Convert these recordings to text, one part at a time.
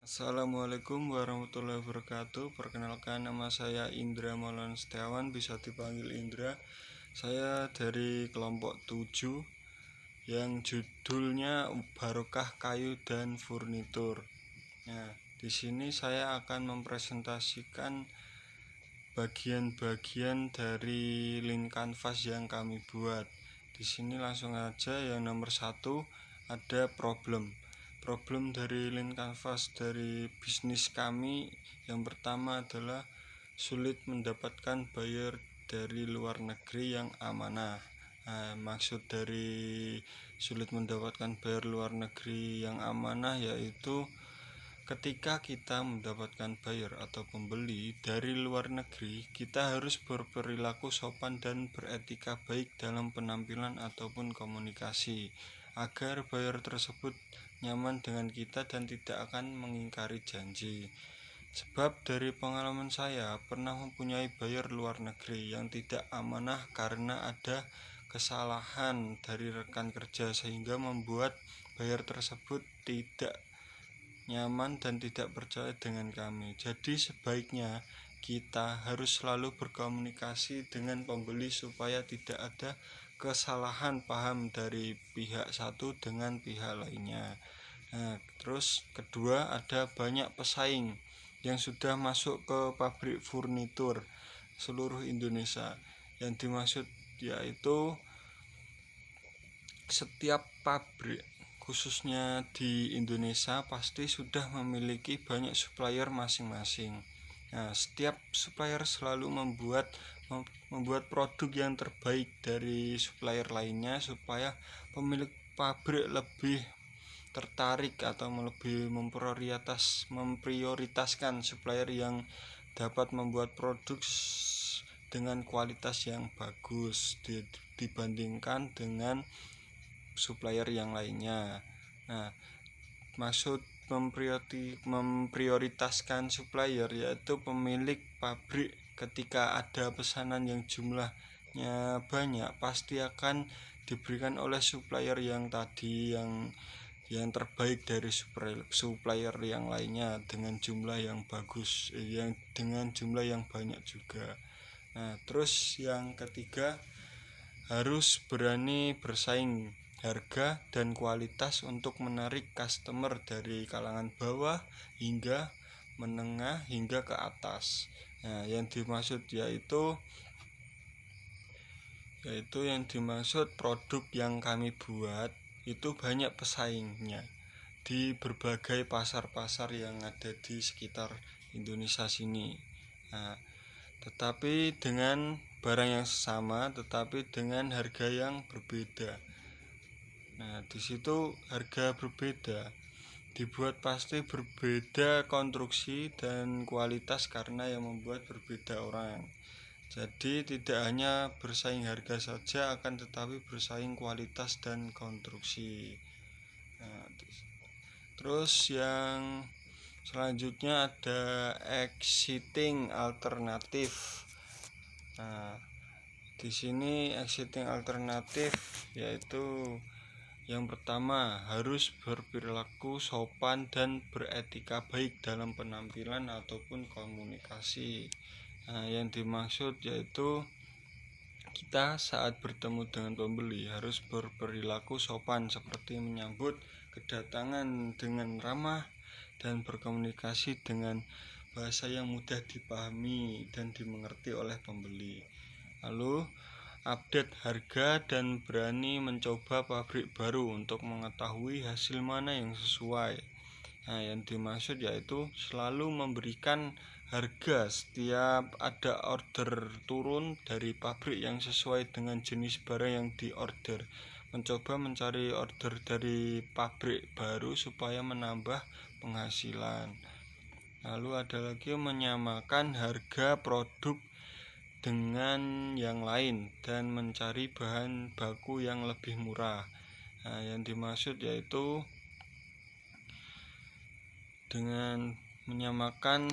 Assalamualaikum warahmatullahi wabarakatuh. Perkenalkan, nama saya Indra Maulana Setiawan, bisa dipanggil Indra. Saya dari kelompok 7 yang judulnya Barokah Kayu dan Furnitur. Nah, di sini saya akan mempresentasikan bagian-bagian dari link canvas yang kami buat. Di sini langsung aja, yang nomor 1 ada problem dari link canvas dari bisnis kami. Yang pertama adalah sulit mendapatkan buyer dari luar negeri yang amanah. Maksud dari sulit mendapatkan buyer luar negeri yang amanah yaitu ketika kita mendapatkan buyer atau pembeli dari luar negeri, kita harus berperilaku sopan dan beretika baik dalam penampilan ataupun komunikasi, agar buyer tersebut nyaman dengan kita dan tidak akan mengingkari janji. Sebab dari pengalaman saya pernah mempunyai buyer luar negeri yang tidak amanah karena ada kesalahan dari rekan kerja, sehingga membuat buyer tersebut tidak nyaman dan tidak percaya dengan kami. Jadi sebaiknya kita harus selalu berkomunikasi dengan pembeli supaya tidak ada kesalahan paham dari pihak satu dengan pihak lainnya. Terus kedua, ada banyak pesaing yang sudah masuk ke pabrik furnitur seluruh Indonesia. Yang dimaksud yaitu setiap pabrik khususnya di Indonesia pasti sudah memiliki banyak supplier masing-masing. Setiap supplier selalu membuat produk yang terbaik dari supplier lainnya supaya pemilik pabrik lebih tertarik atau lebih memprioritaskan supplier yang dapat membuat produk dengan kualitas yang bagus dibandingkan dengan supplier yang lainnya. Maksud memprioritaskan supplier yaitu pemilik pabrik ketika ada pesanan yang jumlahnya banyak pasti akan diberikan oleh supplier yang tadi yang terbaik dari supplier yang lainnya dengan jumlah yang bagus, dengan jumlah yang banyak juga. Terus yang ketiga, harus berani bersaing harga dan kualitas untuk menarik customer dari kalangan bawah hingga menengah hingga ke atas. Yang dimaksud yaitu yang dimaksud produk yang kami buat itu banyak pesaingnya di berbagai pasar-pasar yang ada di sekitar Indonesia sini. Tetapi dengan barang yang sama, tetapi dengan harga yang berbeda. Di situ harga berbeda dibuat pasti berbeda konstruksi dan kualitas karena yang membuat berbeda orang. Jadi tidak hanya bersaing harga saja, akan tetapi bersaing kualitas dan konstruksi. Terus yang selanjutnya ada exiting alternatif. Di sini exiting alternatif yaitu yang pertama, harus berperilaku sopan dan beretika baik dalam penampilan ataupun komunikasi. Yang dimaksud yaitu kita saat bertemu dengan pembeli harus berperilaku sopan seperti menyambut kedatangan dengan ramah dan berkomunikasi dengan bahasa yang mudah dipahami dan dimengerti oleh pembeli. Lalu update harga dan berani mencoba pabrik baru untuk mengetahui hasil mana yang sesuai. Yang dimaksud yaitu selalu memberikan harga setiap ada order turun dari pabrik yang sesuai dengan jenis barang yang diorder. Mencoba mencari order dari pabrik baru supaya menambah penghasilan. Lalu ada lagi menyamakan harga produk dengan yang lain dan mencari bahan baku yang lebih murah. Yang dimaksud yaitu dengan menyamakan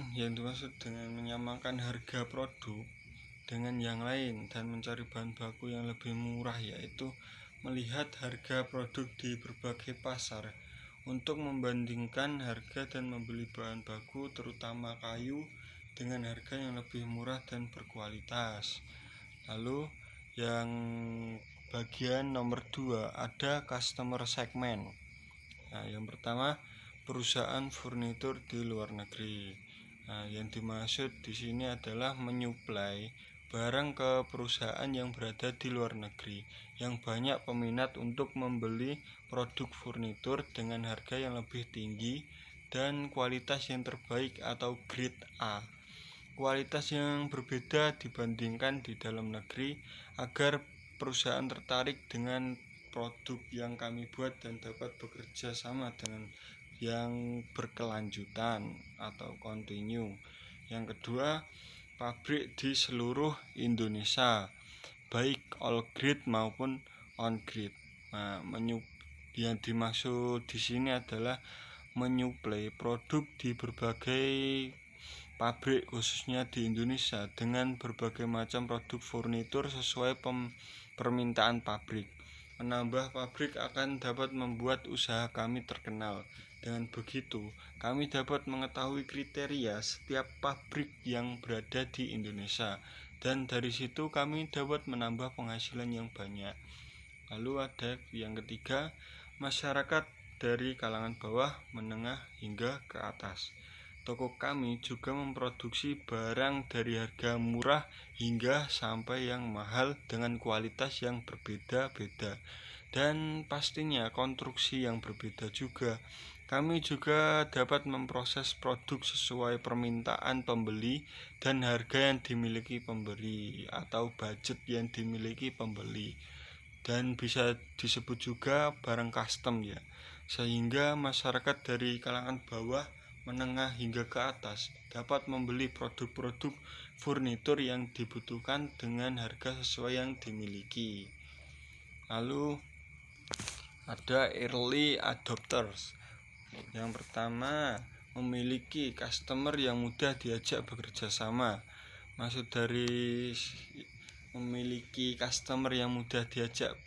harga produk dengan yang lain dan mencari bahan baku yang lebih murah, yaitu melihat harga produk di berbagai pasar untuk membandingkan harga dan membeli bahan baku terutama kayu dengan harga yang lebih murah dan berkualitas. Lalu yang bagian nomor 2 ada customer segment. Nah, yang pertama perusahaan furnitur di luar negeri. Nah, yang dimaksud di sini adalah menyuplai barang ke perusahaan yang berada di luar negeri yang banyak peminat untuk membeli produk furnitur dengan harga yang lebih tinggi dan kualitas yang terbaik atau grade A. Kualitas yang berbeda dibandingkan di dalam negeri agar perusahaan tertarik dengan produk yang kami buat dan dapat bekerja sama dengan yang berkelanjutan atau continue. Yang kedua, pabrik di seluruh Indonesia, baik all grade maupun on grade. Nah, yang dimaksud di sini adalah menyuplai produk di berbagai pabrik khususnya di Indonesia dengan berbagai macam produk furnitur sesuai permintaan pabrik. Menambah pabrik akan dapat membuat usaha kami terkenal. Dengan begitu, kami dapat mengetahui kriteria setiap pabrik yang berada di Indonesia dan dari situ kami dapat menambah penghasilan yang banyak. Lalu ada yang ketiga, masyarakat dari kalangan bawah, menengah hingga ke atas. Toko kami juga memproduksi barang dari harga murah hingga sampai yang mahal dengan kualitas yang berbeda-beda dan pastinya konstruksi yang berbeda juga. Kami juga dapat memproses produk sesuai permintaan pembeli dan harga yang dimiliki pembeli atau budget yang dimiliki pembeli. Dan bisa disebut juga barang custom ya. Sehingga masyarakat dari kalangan bawah, menengah hingga ke atas dapat membeli produk-produk furnitur yang dibutuhkan dengan harga sesuai yang dimiliki. Lalu ada early adopters. Yang pertama, memiliki customer yang mudah diajak bekerja sama. Maksud dari memiliki customer yang mudah diajak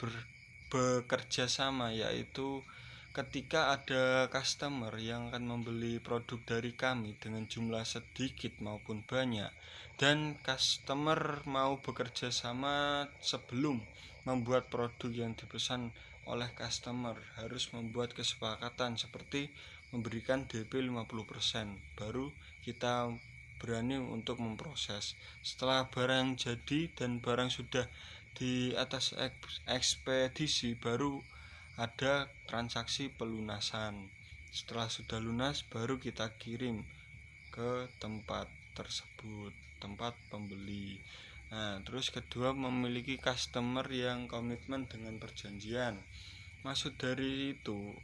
bekerja sama yaitu ketika ada customer yang akan membeli produk dari kami dengan jumlah sedikit maupun banyak dan customer mau bekerja sama sebelum membuat produk yang dipesan oleh customer harus membuat kesepakatan seperti memberikan DP 50%, baru kita berani untuk memproses. Setelah barang jadi dan barang sudah di atas ekspedisi, baru ada transaksi pelunasan. Setelah sudah lunas baru kita kirim ke tempat tersebut, tempat pembeli. Nah, terus kedua, memiliki customer yang komitmen dengan perjanjian. Maksud dari itu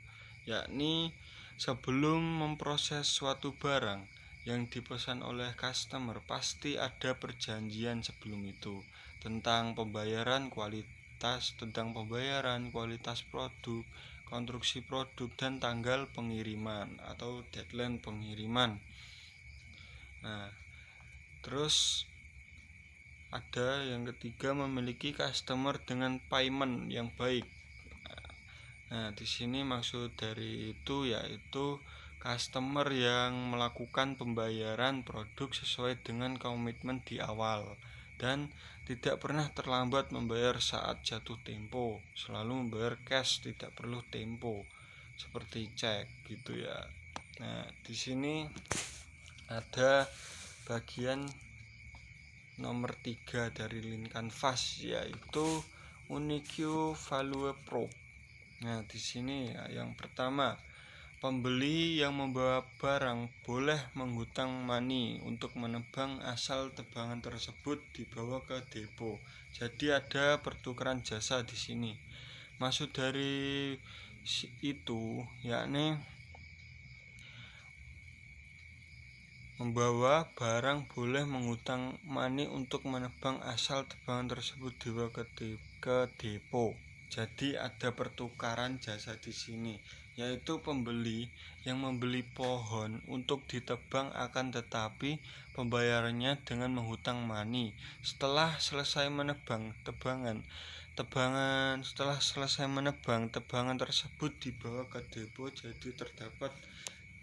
yakni sebelum memproses suatu barang yang dipesan oleh customer pasti ada perjanjian sebelum itu tentang pembayaran kualitas, produk, konstruksi produk dan tanggal pengiriman atau deadline pengiriman. Nah, terus ada yang ketiga, memiliki customer dengan payment yang baik. Nah, di sini maksud dari itu yaitu customer yang melakukan pembayaran produk sesuai dengan komitmen di awal dan tidak pernah terlambat membayar saat jatuh tempo, selalu membayar cash, tidak perlu tempo seperti cek gitu ya. Nah, di sini ada bagian nomor 3 dari Lean Canvas yaitu Unique Value Proof. Nah, di sini ya, yang pertama, pembeli yang membawa barang boleh menghutang money untuk menebang asal tebangan tersebut dibawa ke depo. Jadi ada pertukaran jasa di sini. Maksud dari itu yakni membawa barang boleh menghutang money untuk menebang asal tebangan tersebut dibawa ke depo. Jadi ada pertukaran jasa di sini, yaitu pembeli yang membeli pohon untuk ditebang akan tetapi pembayarannya dengan menghutang money. Setelah selesai menebang tebangan, Setelah selesai menebang, tebangan tersebut dibawa ke depo, jadi terdapat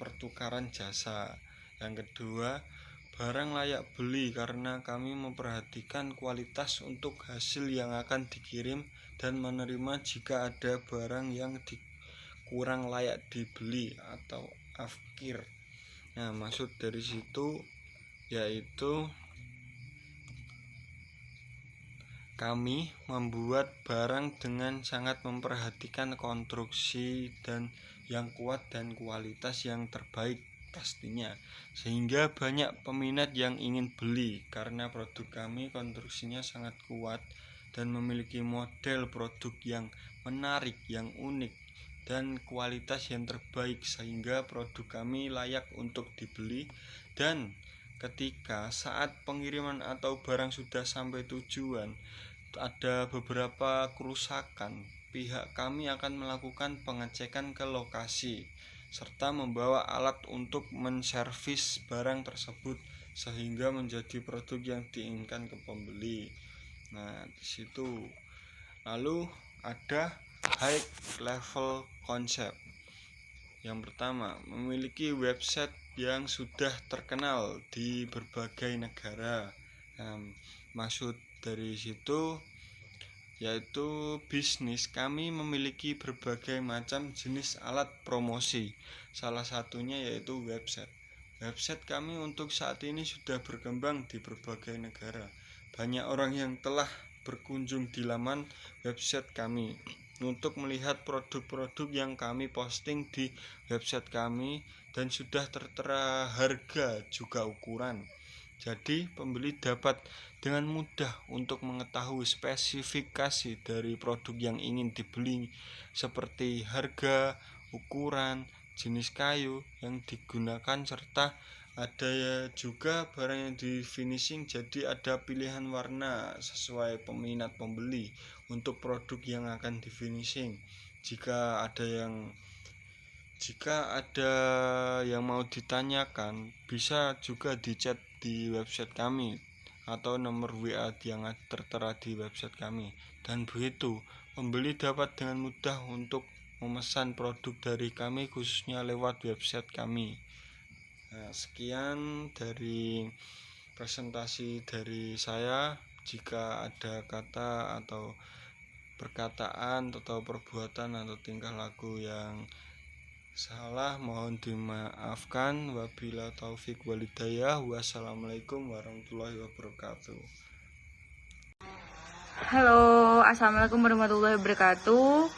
pertukaran jasa. Yang kedua, barang layak beli karena kami memperhatikan kualitas untuk hasil yang akan dikirim dan menerima jika ada barang yang kurang layak dibeli atau afkir. Nah, maksud dari situ yaitu kami membuat barang dengan sangat memperhatikan konstruksi dan yang kuat dan kualitas yang terbaik pastinya, sehingga banyak peminat yang ingin beli karena produk kami konstruksinya sangat kuat dan memiliki model produk yang menarik, yang unik dan kualitas yang terbaik, sehingga produk kami layak untuk dibeli. Dan ketika saat pengiriman atau barang sudah sampai tujuan ada beberapa kerusakan, pihak kami akan melakukan pengecekan ke lokasi serta membawa alat untuk menservis barang tersebut sehingga menjadi produk yang diinginkan ke pembeli. Nah, di situ. Lalu ada high level concept. Yang pertama, memiliki website yang sudah terkenal di berbagai negara. Maksud dari situ yaitu bisnis kami memiliki berbagai macam jenis alat promosi. Salah satunya yaitu website. Website kami untuk saat ini sudah berkembang di berbagai negara. Banyak orang yang telah berkunjung di laman website kami untuk melihat produk-produk yang kami posting di website kami dan sudah tertera harga juga ukuran. Jadi pembeli dapat dengan mudah untuk mengetahui spesifikasi dari produk yang ingin dibeli seperti harga, ukuran, jenis kayu yang digunakan serta ada juga barang yang di finishing, jadi ada pilihan warna sesuai peminat pembeli untuk produk yang akan di finishing. Jika ada yang mau ditanyakan, bisa juga di-chat di website kami atau nomor WA yang tertera di website kami. Dan begitu, pembeli dapat dengan mudah untuk memesan produk dari kami khususnya lewat website kami. Nah, sekian dari presentasi dari saya. Jika ada kata atau perkataan atau perbuatan atau tingkah laku yang salah mohon dimaafkan. Wabillahi taufik walhidayah. Wassalamualaikum warahmatullahi wabarakatuh. Halo, assalamualaikum warahmatullahi wabarakatuh.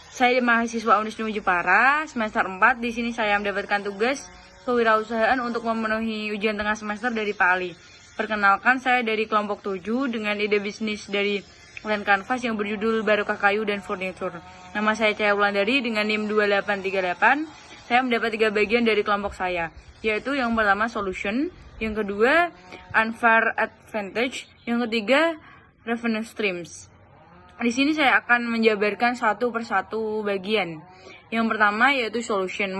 Saya mahasiswa Unisnu Jepara semester 4. Di sini saya mendapatkan tugas kewirausahaan untuk memenuhi ujian tengah semester dari Pak Ali. Perkenalkan, saya dari kelompok 7 dengan ide bisnis dari Land Canvas yang berjudul Barokah Kayu dan Furniture. Nama saya Cahaya Wulandari dengan NIM 2838. Saya mendapat 3 bagian dari kelompok saya, yaitu yang pertama solution, yang kedua unfair advantage, yang ketiga revenue streams. Di sini saya akan menjabarkan satu persatu bagian. Yang pertama yaitu solution,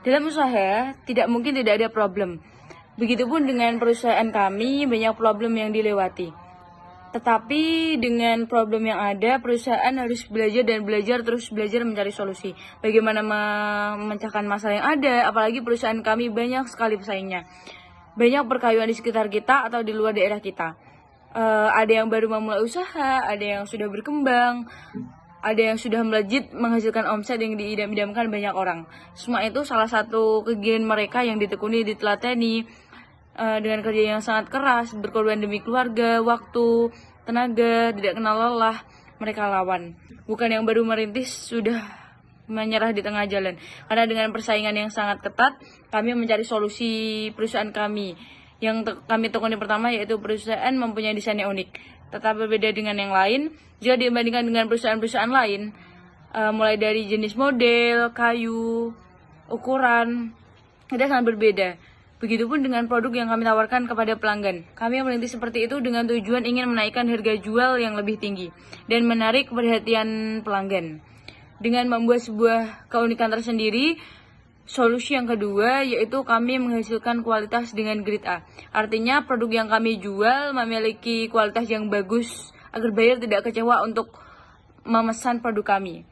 dalam usaha tidak mungkin tidak ada problem. Begitupun dengan perusahaan kami, banyak problem yang dilewati. Tetapi dengan problem yang ada, perusahaan harus terus belajar mencari solusi. Bagaimana memecahkan masalah yang ada, apalagi perusahaan kami banyak sekali pesaingnya. Banyak perkayuan di sekitar kita atau di luar daerah kita. Ada yang baru memulai usaha, ada yang sudah berkembang, ada yang sudah melejit menghasilkan omset yang diidam-idamkan banyak orang. Semua itu salah satu kegiatan mereka yang ditekuni, ditelateni dengan kerja yang sangat keras, berkorban demi keluarga, waktu, tenaga, tidak kenal lelah. Mereka lawan. Bukan yang baru merintis sudah menyerah di tengah jalan. Karena dengan persaingan yang sangat ketat, kami mencari solusi perusahaan kami. Yang kami tekuni pertama yaitu perusahaan mempunyai desain yang unik, tetap berbeda dengan yang lain. Jika dibandingkan dengan perusahaan-perusahaan lain, mulai dari jenis model, kayu, ukuran, tidak sangat berbeda. Begitupun dengan produk yang kami tawarkan kepada pelanggan. Kami merintis seperti itu dengan tujuan ingin menaikkan harga jual yang lebih tinggi dan menarik perhatian pelanggan. Dengan membuat sebuah keunikan tersendiri, Solusi yang kedua yaitu kami menghasilkan kualitas dengan grade A. Artinya produk yang kami jual memiliki kualitas yang bagus agar buyer tidak kecewa untuk memesan produk kami.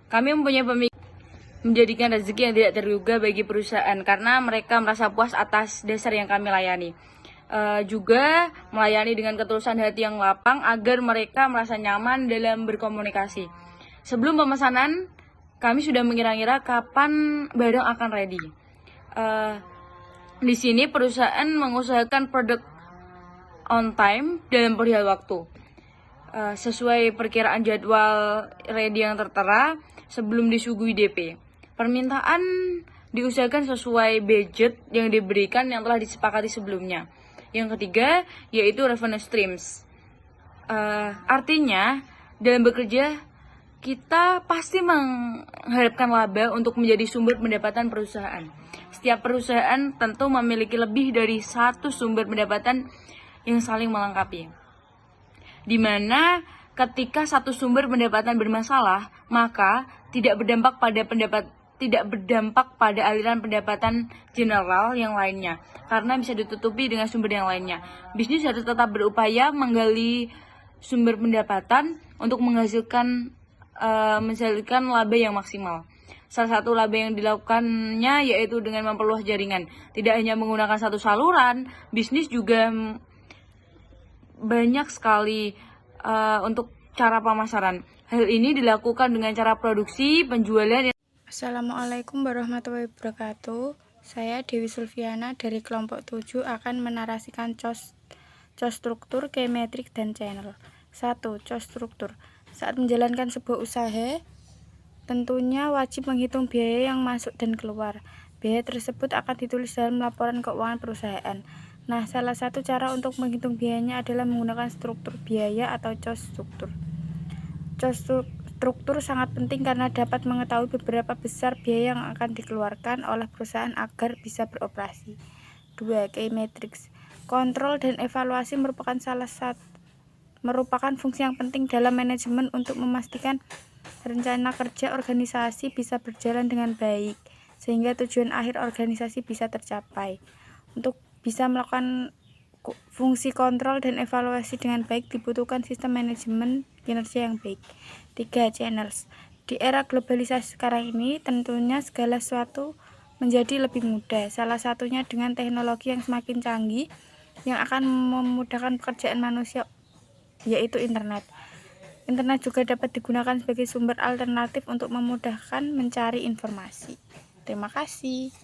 Kami mempunyai pemikiran menjadikan rezeki yang tidak terduga bagi perusahaan karena mereka merasa puas atas dasar yang kami layani. Juga melayani dengan ketulusan hati yang lapang agar mereka merasa nyaman dalam berkomunikasi. Sebelum pemesanan, kami sudah mengira-ngira kapan barang akan ready. Di sini perusahaan mengusahakan produk on time dalam perihal waktu. Sesuai perkiraan jadwal ready yang tertera sebelum disuguhi DP. Permintaan diusahakan sesuai budget yang diberikan yang telah disepakati sebelumnya. Yang ketiga yaitu revenue streams. Artinya dalam bekerja kita pasti mengharapkan laba untuk menjadi sumber pendapatan perusahaan. Setiap perusahaan tentu memiliki lebih dari satu sumber pendapatan yang saling melengkapi. Di mana ketika satu sumber pendapatan bermasalah, maka tidak berdampak pada aliran pendapatan general yang lainnya, karena bisa ditutupi dengan sumber yang lainnya. Bisnis harus tetap berupaya menggali sumber pendapatan untuk menghasilkan laba yang maksimal. Salah satu laba yang dilakukannya yaitu dengan memperluas jaringan. Tidak hanya menggunakan satu saluran, bisnis juga banyak sekali untuk cara pemasaran. Hal ini dilakukan dengan cara produksi, penjualan. Assalamualaikum warahmatullahi wabarakatuh. Saya Dewi Sulfiana dari kelompok 7 akan menarasikan COS struktur, key metrik, dan channel. 1. COS struktur. Saat menjalankan sebuah usaha, tentunya wajib menghitung biaya yang masuk dan keluar. Biaya tersebut akan ditulis dalam laporan keuangan perusahaan. Nah, salah satu cara untuk menghitung biayanya adalah menggunakan struktur biaya atau COS struktur. COS struktur sangat penting karena dapat mengetahui beberapa besar biaya yang akan dikeluarkan oleh perusahaan agar bisa beroperasi. 2. Key metrics. Kontrol dan evaluasi merupakan fungsi yang penting dalam manajemen untuk memastikan rencana kerja organisasi bisa berjalan dengan baik sehingga tujuan akhir organisasi bisa tercapai. Untuk bisa melakukan fungsi kontrol dan evaluasi dengan baik dibutuhkan sistem manajemen kinerja yang baik. 3. Channels. Di era globalisasi sekarang ini tentunya segala sesuatu menjadi lebih mudah, salah satunya dengan teknologi yang semakin canggih yang akan memudahkan pekerjaan manusia, yaitu internet. Internet juga dapat digunakan sebagai sumber alternatif untuk memudahkan mencari informasi. Terima kasih.